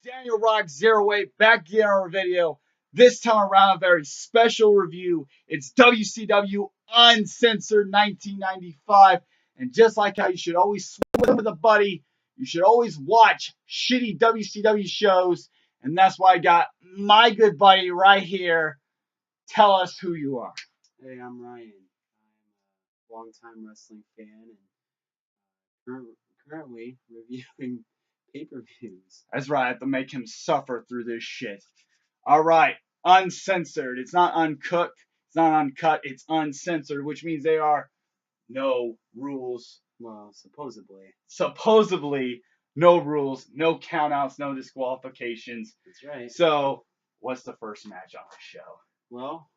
Daniel Rock 08 back in our video. This time around, a very special review. It's WCW Uncensored 1995. And just like how you should always swim with a buddy, you should always watch shitty WCW shows. And that's why I got my good buddy right here. Tell us who you are. Hey, I'm Ryan. I'm a longtime wrestling fan and currently reviewing pay-per-views. That's right, I have to make him suffer through this shit. All right, uncensored. It's not uncooked. It's not uncut. It's uncensored, which means they are no rules. Well, supposedly. Supposedly, no rules, no countouts, no disqualifications. That's right. So, what's the first match on the show? Well,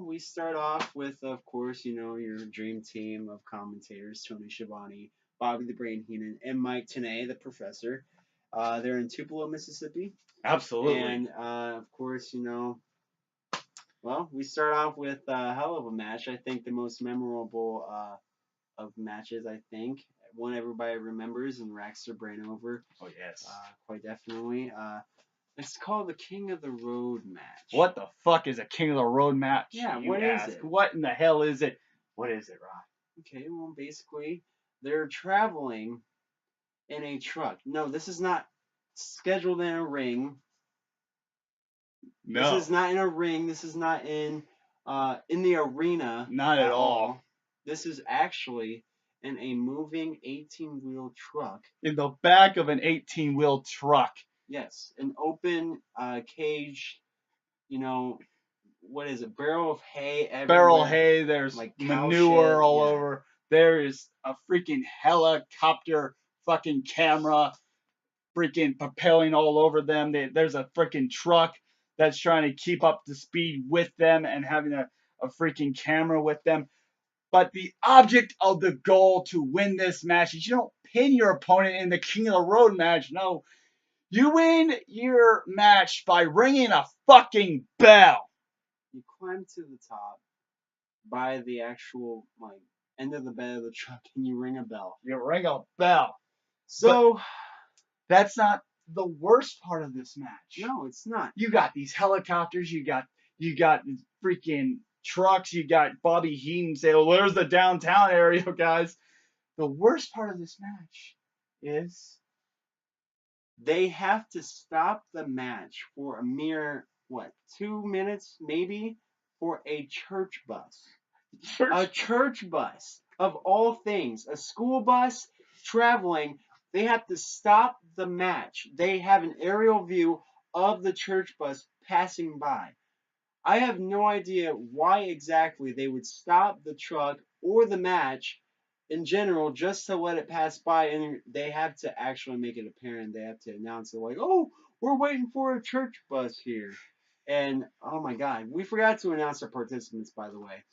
we start off with, of course, your dream team of commentators: Tony Schiavone, Bobby the Brain Heenan, and Mike Tenay, the Professor. They're in Tupelo, Mississippi. Absolutely. And of course, well, we start off with a hell of a match. I think the most memorable of matches. I think one everybody remembers and racks their brain over. Oh yes. Quite definitely. It's called the King of the Road match. What the fuck is a King of the Road match? Yeah, what is it? What in the hell is it? What is it, Ron? Okay, well, basically, they're traveling in a truck. No, this is not scheduled in a ring. No. This is not in a ring. This is not in the arena. Not at all. This is actually in a moving 18-wheel truck. In the back of an 18-wheel truck. Yes, an open cage, what is it? Barrel of hay everywhere. Barrel hay, there's like manure shit, all over. There is a freaking helicopter fucking camera freaking propelling all over them. There's a freaking truck that's trying to keep up the speed with them and having a freaking camera with them. But the object of the goal to win this match is you don't pin your opponent in the King of the Road match. No. You win your match by ringing a fucking bell. You climb to the top by the actual end of the bed of the truck and you ring a bell. You ring a bell. So but that's not the worst part of this match. No, it's not. You got these helicopters, you got freaking trucks, you got Bobby Heenan say, "Oh, there's the downtown area, guys." The worst part of this match is they have to stop the match for a mere 2 minutes maybe for a church bus. A church bus, of all things, a school bus traveling. They have to stop the match. They have an aerial view of the church bus passing by. I have no idea why exactly they would stop the truck or the match in general just to let it pass by, and they have to actually make it apparent. They have to announce it like, "Oh, we're waiting for a church bus here." And oh my God, we forgot to announce our participants, by the way.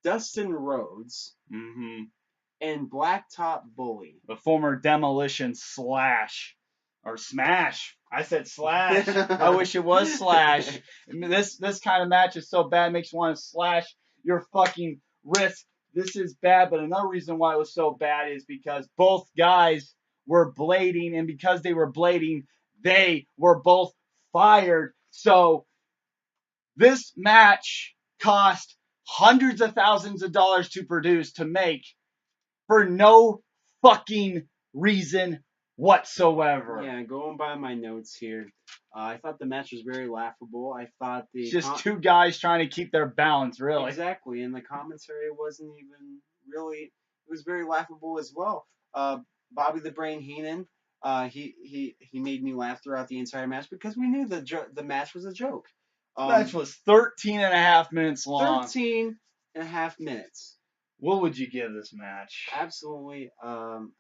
Dustin Rhodes and Blacktop Bully. The former Demolition Slash. Or Smash. I said Slash. I wish it was Slash. I mean, this kind of match is so bad it makes you want to slash your fucking wrist. This is bad, but another reason why it was so bad is because both guys were blading, and because they were blading, they were both fired. So this match cost hundreds of thousands of dollars to produce, to make, for no fucking reason whatsoever. Yeah, going by my notes here, I thought the match was very laughable. I thought it's just two guys trying to keep their balance, really. Exactly, and the commentary wasn't even really. It was very laughable as well. Bobby the Brain Heenan, he made me laugh throughout the entire match because we knew the match was a joke. The match was 13 and a half minutes long. 13 and a half minutes. What would you give this match? Absolutely.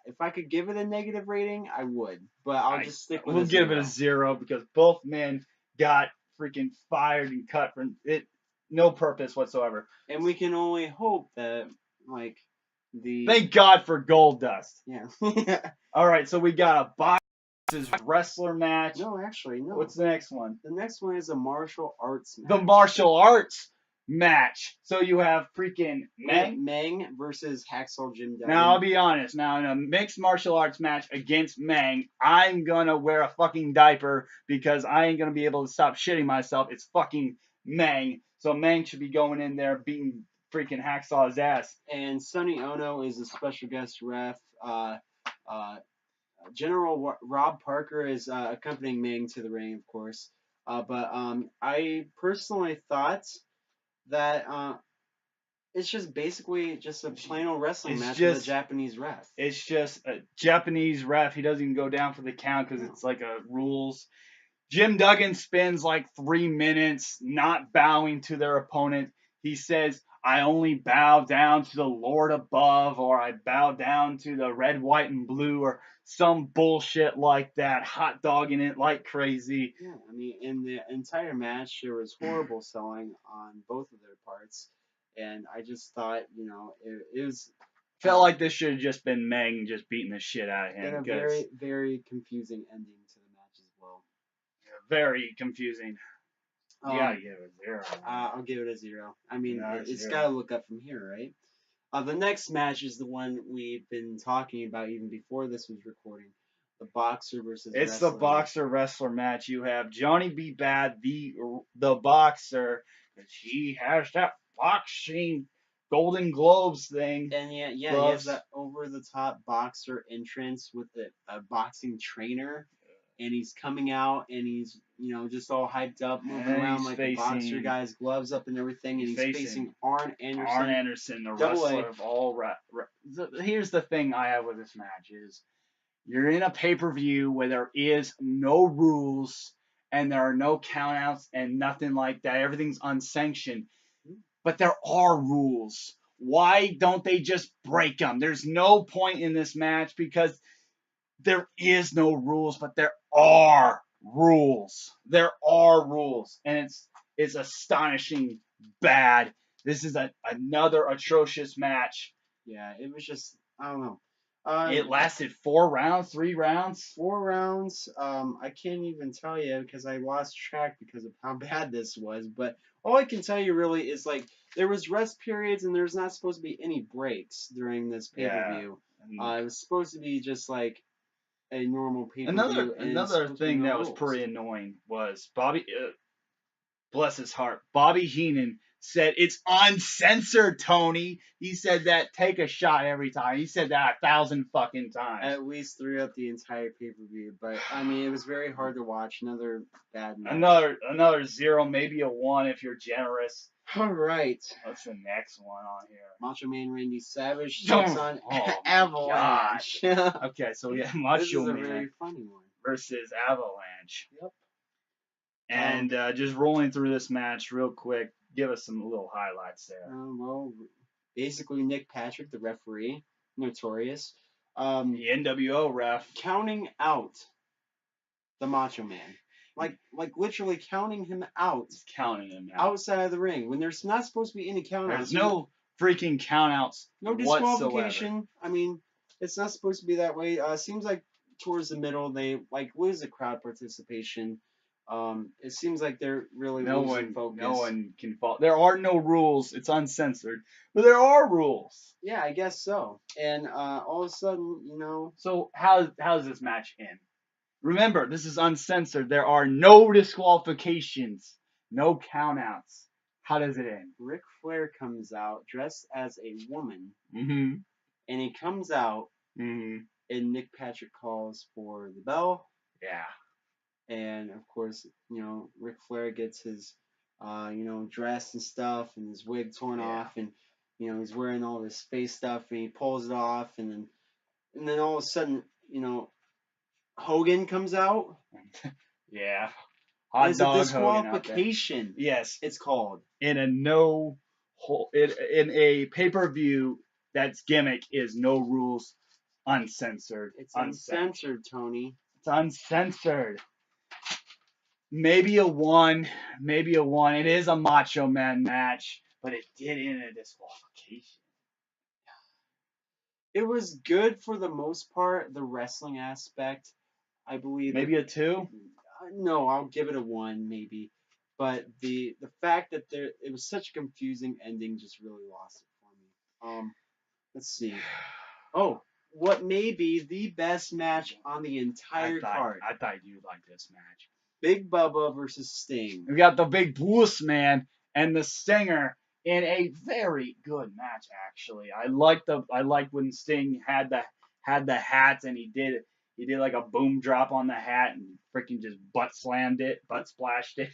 If I could give it a negative rating, I would. But I'll just stick with it. We'll give it a 0 because both men got freaking fired and cut from it. No purpose whatsoever. And we can only hope that, Thank God for Gold Dust. Yeah. All right, so we got a box wrestler match. No, actually, no. What's the next one? The next one is a martial arts match. The martial arts match. So you have freaking Meng. Meng versus Hacksaw Jim Duggan. Now I'll be honest. Now in a mixed martial arts match against Meng, I'm gonna wear a fucking diaper because I ain't gonna be able to stop shitting myself. It's fucking Meng. So Meng should be going in there beating freaking Hacksaw's ass. And Sonny Ono is a special guest ref. General Rob Parker is accompanying Meng to the ring, of course. But I personally thought that it's just basically just a plain old wrestling match with a Japanese ref. It's just a Japanese ref. He doesn't even go down for the count because it's like a rules. Jim Duggan spends like 3 minutes not bowing to their opponent. He says, I only bow down to the Lord above, or I bow down to the red, white, and blue, or some bullshit like that, hot dogging it like crazy. Yeah, I mean, in the entire match, there was horrible selling on both of their parts. And I just thought, it was... Felt like this should have just been Meng just beating the shit out of him. And a very, very confusing ending to the match as well. Very confusing. You gotta give it a 0. I'll give it a 0. I mean, it's gotta look up from here, right? The next match is the one we've been talking about even before this was recording. The boxer versus wrestler. It's the boxer wrestler match. You have Johnny B. Bad, the boxer, because he has that boxing Golden Globes thing. And yeah, he has that over the top boxer entrance with the boxing trainer. And he's coming out, and he's, just all hyped up, moving around like a boxer guy's gloves up and everything. And he's facing Arn Anderson. Arn Anderson, the wrestler of all. Here's the thing I have with this match is, you're in a pay-per-view where there is no rules, and there are no countouts and nothing like that. Everything's unsanctioned. But there are rules. Why don't they just break them? There's no point in this match because there is no rules, but there are rules. There are rules, and it's astonishing bad. This is another atrocious match. Yeah, it was just, I don't know. It lasted 4 rounds, 3 rounds. 4 rounds. I can't even tell you because I lost track because of how bad this was. But all I can tell you really is like there was rest periods and there's not supposed to be any breaks during this pay-per-view. It was supposed to be just like a normal pay-per-view. Another thing that was pretty annoying was Bobby, bless his heart, Bobby Heenan said it's uncensored, Tony. He said that take a shot every time. He said that 1,000 fucking times. At least throughout the entire pay-per-view. But I mean, it was very hard to watch. Another bad match. Another 0, maybe a 1 if you're generous. All right. What's the next one on here? Macho Man Randy Savage takes on Avalanche. Okay, so we have Macho Man very funny one. versus Avalanche. Yep. And just rolling through this match real quick, give us some little highlights there. Well, basically Nick Patrick, the referee, notorious. The NWO ref. Counting out the Macho Man. Like literally counting him out. Counting him out. Outside of the ring. When there's not supposed to be any countouts. There's no freaking countouts. No disqualification. Whatsoever. I mean, it's not supposed to be that way. Seems like towards the middle they lose the crowd participation. It seems like they're really losing focus. No one can fall. There are no rules. It's uncensored, but there are rules. Yeah, I guess so. And all of a sudden, So how does this match end? Remember, this is uncensored. There are no disqualifications, no countouts. How does it end? Ric Flair comes out dressed as a woman, and he comes out, and Nick Patrick calls for the bell. Yeah. And of course, Ric Flair gets his, dress and stuff, and his wig torn off, and he's wearing all this face stuff, and he pulls it off, and then all of a sudden, Hogan comes out. Yeah. It's a disqualification. Yes, it's called in a pay-per-view. That's gimmick is no rules, uncensored. It's uncensored, Tony. It's uncensored. Maybe a 1. It is a Macho Man match, but it did end in a disqualification. It was good for the most part, the wrestling aspect. I believe. Maybe a 2? No, I'll give it a 1, maybe. But the fact that it was such a confusing ending just really lost it for me. Let's see. Oh, what may be the best match on the entire card? I thought you'd like this match. Big Bubba versus Sting. We got the big boss man and the Stinger in a very good match. Actually, I liked when Sting had the hats and he did like a boom drop on the hat and freaking just butt splashed it.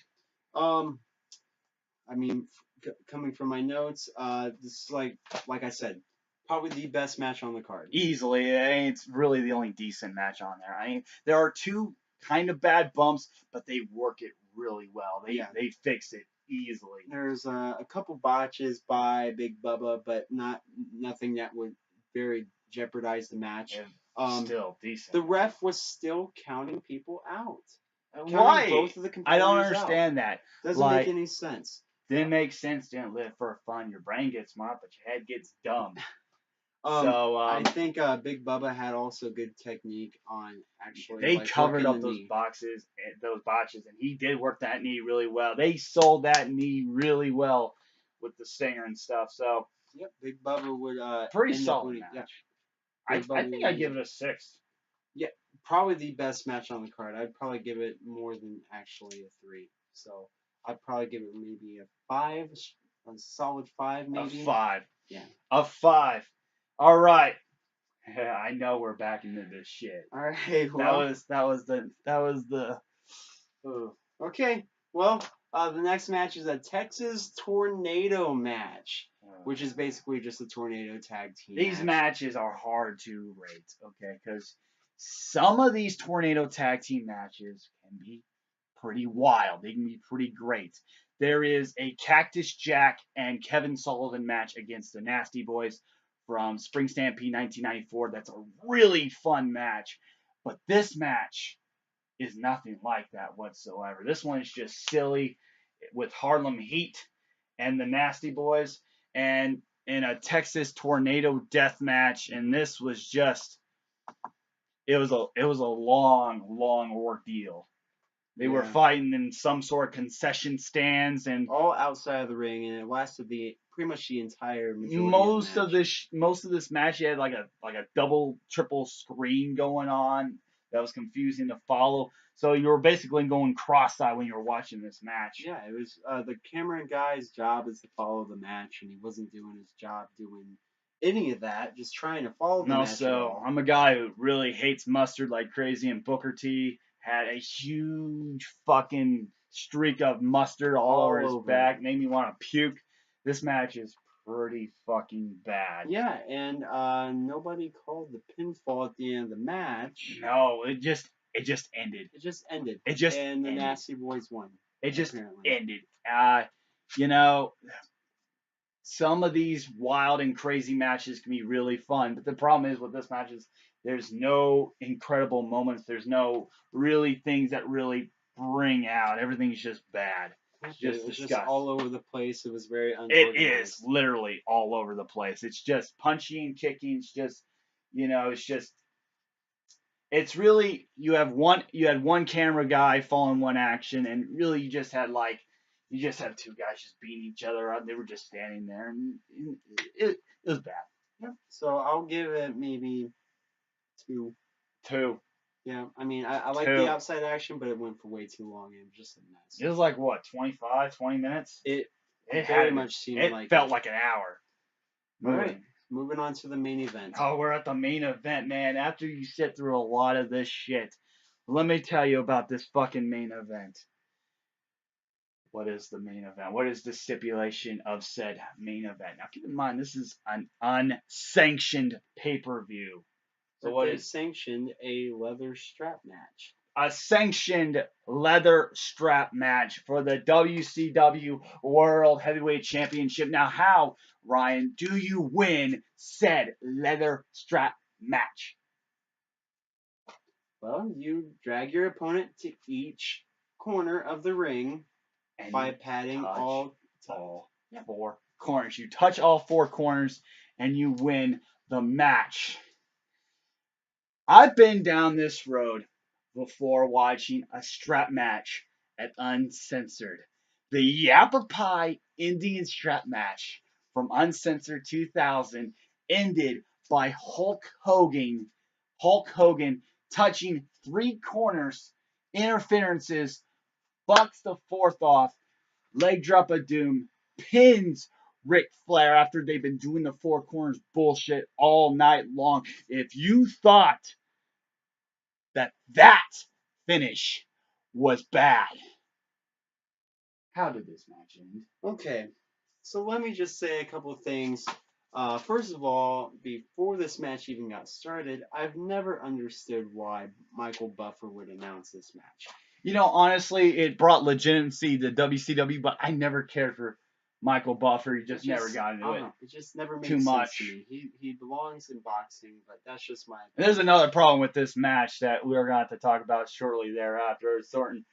I mean, coming from my notes, this is like I said, probably the best match on the card. Easily, it's really the only decent match on there. I mean, there are two kind of bad bumps, but they work it really well. They fix it easily. There's a couple botches by Big Bubba, but nothing that would very jeopardize the match. Still decent. The ref was still counting people out. Why? Both of the I don't understand that. Doesn't make any sense. Didn't make sense. Didn't live for fun. Your brain gets smart, but your head gets dumb. I think Big Bubba had also good technique on actually. They covered up those botches, and he did work that knee really well. They sold that knee really well with the Stinger and stuff. So yep, Big Bubba would pretty solid match. Yeah. I think I'd give it a 6. Yeah, probably the best match on the card. I'd probably give it more than actually a 3. So I'd probably give it maybe a 5, a solid 5, maybe. A 5. Yeah. A 5. All right. Yeah, I know we're back into this shit. All right. Well, that was the. Okay. Well, the next match is a Texas Tornado match, which is basically just a tornado tag team. These matches are hard to rate, okay? Because some of these tornado tag team matches can be pretty wild. They can be pretty great. There is a Cactus Jack and Kevin Sullivan match against the Nasty Boys from Spring Stampede 1994. That's a really fun match. But this match is nothing like that whatsoever. This one is just silly with Harlem Heat and the Nasty Boys and in a Texas Tornado death match. And this was just it was a long ordeal. They were fighting in some sort of concession stands and all outside of the ring, and it lasted pretty much the entire majority most of this match. You had like a double, triple screen going on that was confusing to follow. So you were basically going cross-eyed when you were watching this match. Yeah, it was the camera guy's job is to follow the match, and he wasn't doing his job doing any of that, just trying to follow the match. So I'm a guy who really hates mustard like crazy, and Booker T had a huge fucking streak of mustard all over his back. Made me want to puke. This match is pretty fucking bad. Yeah, and nobody called the pinfall at the end of the match. No, it just ended. And the Nasty Boys won. It just ended. Some of these wild and crazy matches can be really fun, but the problem is with this match is there's no incredible moments. There's no really things that really bring out. Everything's just bad. It was just all over the place. It was very unorganized. It is literally all over the place. It's just punching and kicking. It's just, it's really you had one camera guy following one action, and really you just had two guys just beating each other up. They were just standing there, and it was bad. Yeah. So I'll give it maybe 2. 2. Yeah, I mean, I like the outside action, but it went for way too long. It was just a mess. It was like, what, 25, 20 minutes? It very much seemed like... It felt like an hour. All right, moving on to the main event. Oh, we're at the main event, man. After you sit through a lot of this shit, let me tell you about this fucking main event. What is the main event? What is the stipulation of said main event? Now, keep in mind, this is an unsanctioned pay-per-view. So what is sanctioned? A leather strap match. A sanctioned leather strap match for the WCW World Heavyweight Championship. Now, how, Ryan, do you win said leather strap match? Well, you drag your opponent to each corner of the ring and by patting all 4 corners. You touch all 4 corners and you win the match. I've been down this road before watching a strap match at Uncensored. The Yappa Pie Indian strap match from Uncensored 2000 ended by Hulk Hogan touching three corners, interferences, bucks the fourth off, leg drop of doom, pins Ric Flair after they've been doing the four corners bullshit all night long. If you thought that finish was bad, how did this match end? Okay, so let me just say a couple of things. First of all, before this match even got started, I've never understood why Michael Buffer would announce this match. You know, honestly, it brought legitimacy to WCW, but I never cared for Michael Buffer. He just never got into it. It just never made Too sense much. to me. He belongs in boxing, but that's just my opinion. And there's another problem with this match that we're going to have to talk about shortly thereafter. A certain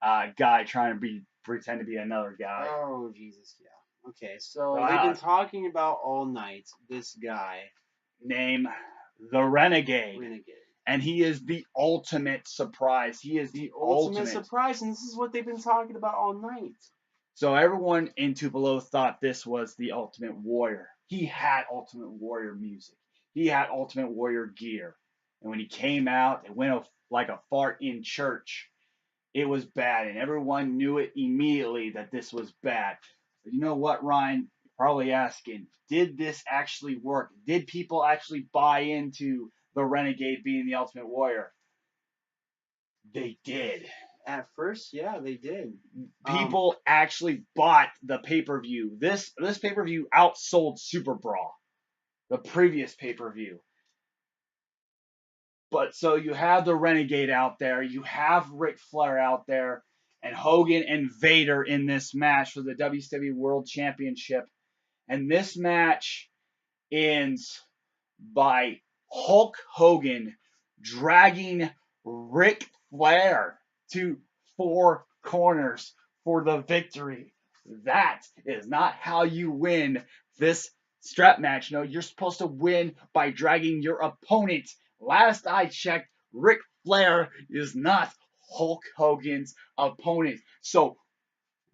guy trying to pretend to be another guy. Oh, Jesus, yeah. Okay, so they've been talking about all night this guy named the Renegade. Renegade. And he is the ultimate surprise. He is the ultimate surprise, and this is what they've been talking about all night. So everyone in Tupelo thought this was the Ultimate Warrior. He had Ultimate Warrior music. He had Ultimate Warrior gear. And when he came out, it went like a fart in church. It was bad, and everyone knew it immediately that this was bad. But you know what, Ryan? You're probably asking, did this actually work? Did people actually buy into the Renegade being the Ultimate Warrior? They did. At first, yeah, they did. People actually bought the pay-per-view. This pay-per-view outsold Super Brawl, the previous pay-per-view. But so you have the Renegade out there, you have Ric Flair out there, and Hogan and Vader in this match for the WCW World Championship. And this match ends by Hulk Hogan dragging Ric Flair to four corners for the victory. That is not how you win this strap match. No, you're supposed to win by dragging your opponent. Last I checked, Ric Flair is not Hulk Hogan's opponent. So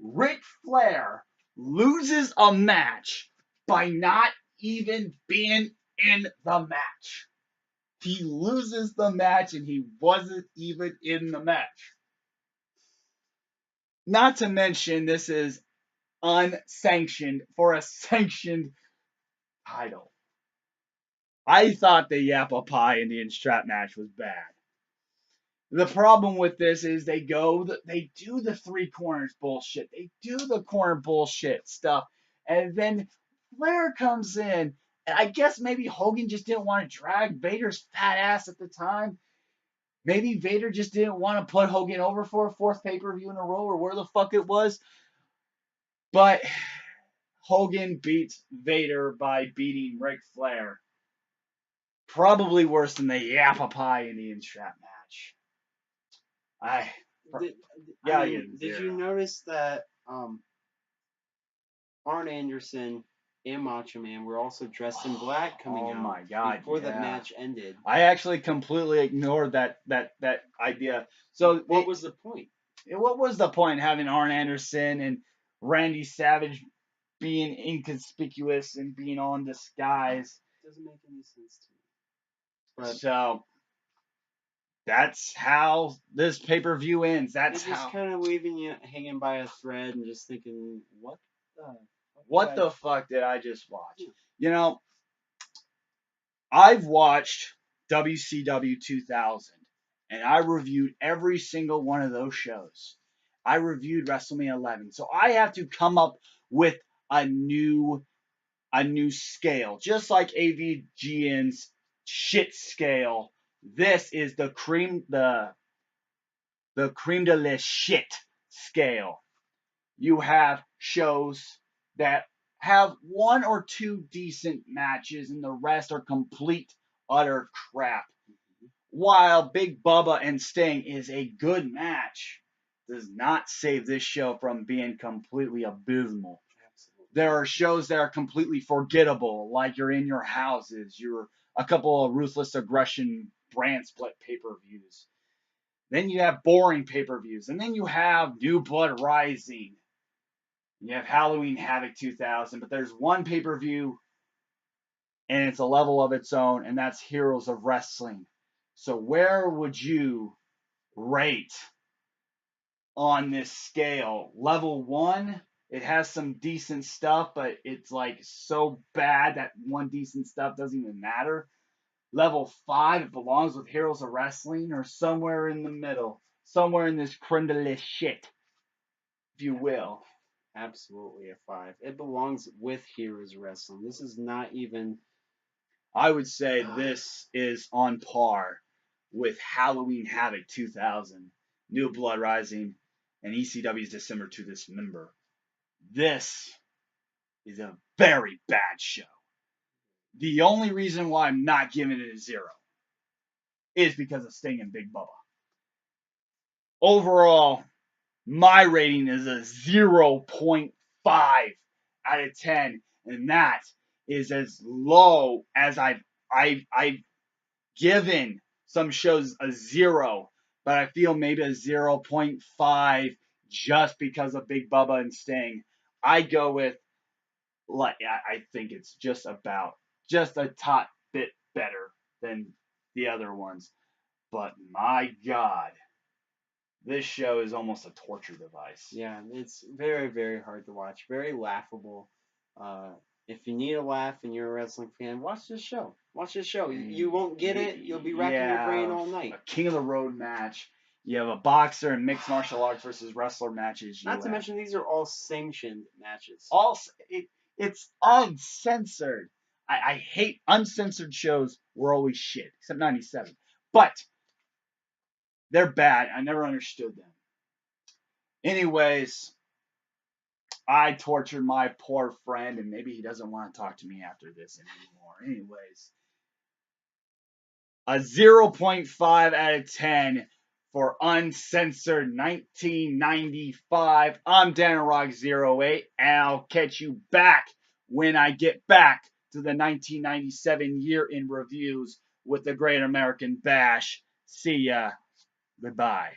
Ric Flair loses a match by not even being in the match. He loses the match and he wasn't even in the match. Not to mention, this is unsanctioned for a sanctioned title. I thought the Yappa Pie Indian strap match was bad. The problem with this is they do the three corners bullshit. They do the corner bullshit stuff. And then Flair comes in. And I guess maybe Hogan just didn't want to drag Vader's fat ass at the time. Maybe Vader just didn't want to put Hogan over for a fourth pay-per-view in a row or where the fuck it was. But Hogan beats Vader by beating Ric Flair. Probably worse than the Yappa Pie Indian strap match. Did you notice that Arn Anderson and Macho Man were also dressed in black coming out? Oh my god! Before the match ended, I actually completely ignored that idea. So what was the point? What was the point having Arn Anderson and Randy Savage being inconspicuous and being all in disguise? Doesn't make any sense to me. But so that's how this pay-per-view ends. That's just kind of leaving you hanging by a thread and just thinking, what the fuck did I just watch? You know, I've watched WCW 2000, and I reviewed every single one of those shows. I reviewed WrestleMania 11, so I have to come up with a new scale, just like AVGN's shit scale. This is the cream de la shit scale. You have shows that have one or two decent matches and the rest are complete utter crap. While Big Bubba and Sting is a good match, does not save this show from being completely abysmal. There are shows that are completely forgettable, like you're in your houses, you're a couple of Ruthless Aggression brand split pay-per-views. Then you have boring pay-per-views, and then you have New Blood Rising. You have Halloween Havoc 2000, but there's one pay-per-view and it's a level of its own, and that's Heroes of Wrestling. So where would you rate on this scale? Level 1, it has some decent stuff, but it's like so bad that one decent stuff doesn't even matter. Level 5, it belongs with Heroes of Wrestling, or somewhere in the middle, somewhere in this creme de la shit, if you will. Absolutely a 5. It belongs with Heroes Wrestling. This is not even. I would say this is on par with Halloween Havoc 2000, New Blood Rising, and ECW's December to Dismember. This is a very bad show. The only reason why I'm not giving it a 0 is because of Sting and Big Bubba. Overall, my rating is a 0.5 out of 10, and that is as low as I've given some shows a 0, but I feel maybe a 0.5 just because of Big Bubba and Sting. I go with, like, I think it's just a tot bit better than the other ones. But my God, this show is almost a torture device. Yeah, it's very, very hard to watch. Very laughable. If you need a laugh and you're a wrestling fan, watch this show. Watch this show. You won't get it. You'll be racking your brain all night. A King of the Road match. You have a boxer and mixed martial arts versus wrestler matches. Not to mention these are all sanctioned matches. It's uncensored. I hate uncensored shows. Were always shit, except '97. But they're bad. I never understood them. Anyways, I tortured my poor friend, and maybe he doesn't want to talk to me after this anymore. Anyways, a 0.5 out of 10 for Uncensored 1995. I'm DanaRock08, and I'll catch you back when I get back to the 1997 year in reviews with the Great American Bash. See ya. Goodbye.